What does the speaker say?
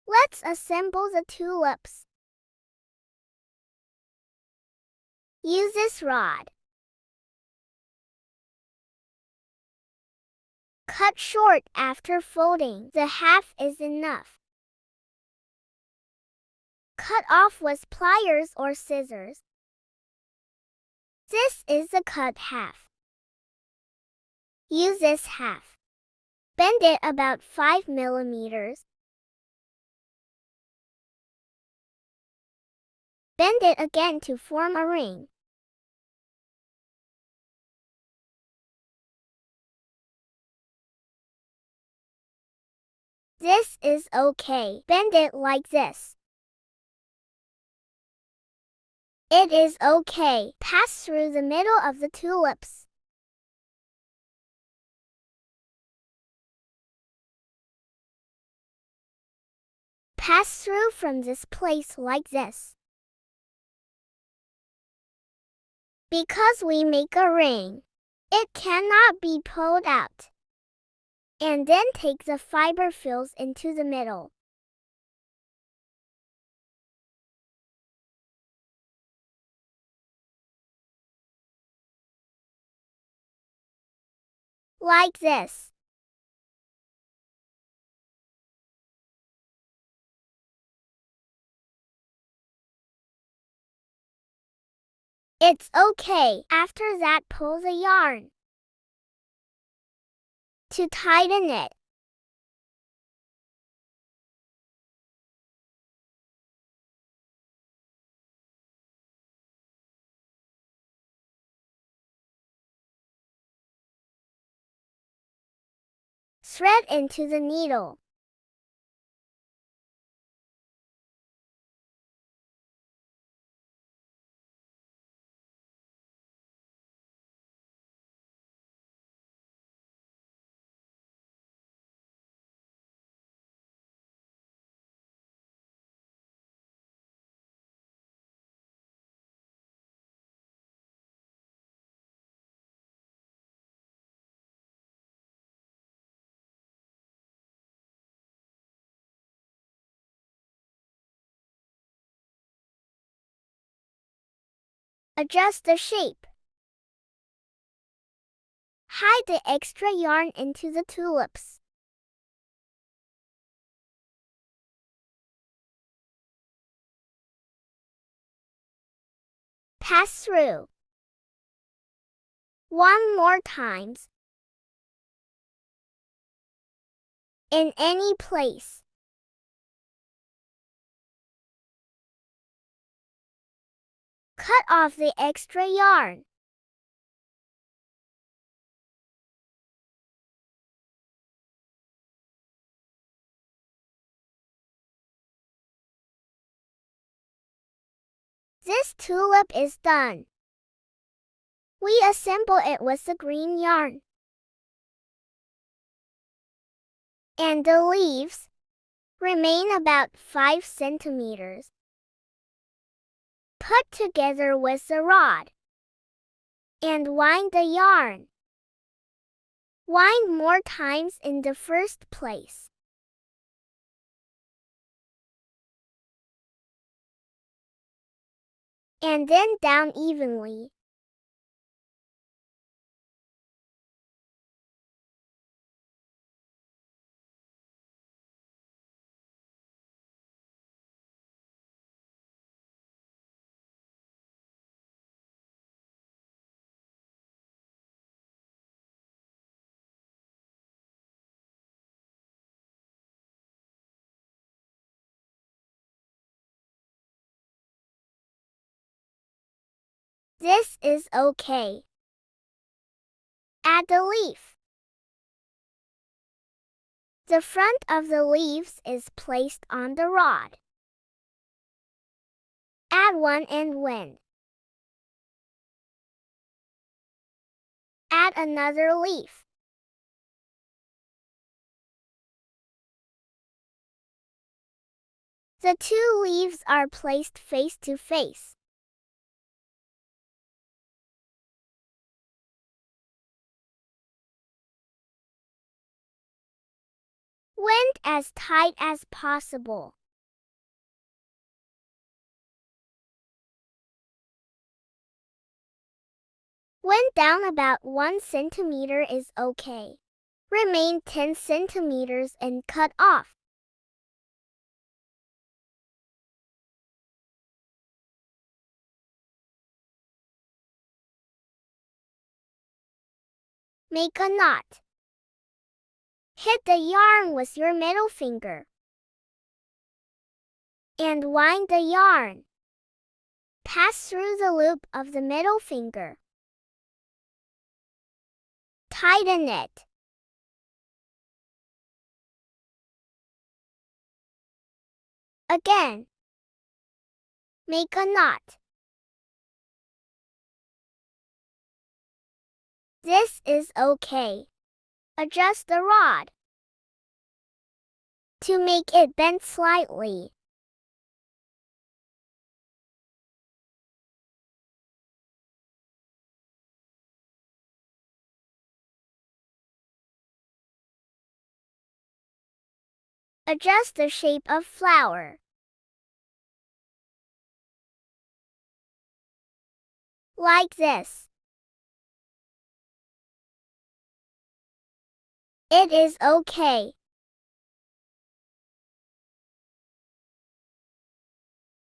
Let's assemble the tulips. Use this rod. Cut short after folding. The half is enough. Cut off with pliers or scissors. This is the cut half. Use this half. Bend it about 5 millimeters. Bend it again to form a ring. This is okay. Bend it like this. It is okay. Pass through the middle of the tulips. Pass through from this place like this. Because we make a ring, it cannot be pulled out. And then take the fiber fills into the middle. Like this. It's okay. After that, pull the yarn. To tighten it, thread into the needle. Adjust the shape. Hide the extra yarn into the tulips. Pass through. One more times. In any place. Cut off the extra yarn. This tulip is done. We assemble it with the green yarn. And the leaves remain about 5 centimeters. Put together with the rod. And wind the yarn. Wind more times in the first place. And then down evenly. This is okay. Add the leaf. The front of the leaves is placed on the rod. Add one and wind. Add another leaf. The two leaves are placed face to face. Wind as tight as possible. When down about 1 centimeter is okay. Remain 10 centimeters and cut off. Make a knot. Hit the yarn with your middle finger and wind the yarn. Pass through the loop of the middle finger. Tighten it. Again. Make a knot. This is okay. Adjust the rod to make it bend slightly. Adjust the shape of flower. Like this. It is okay.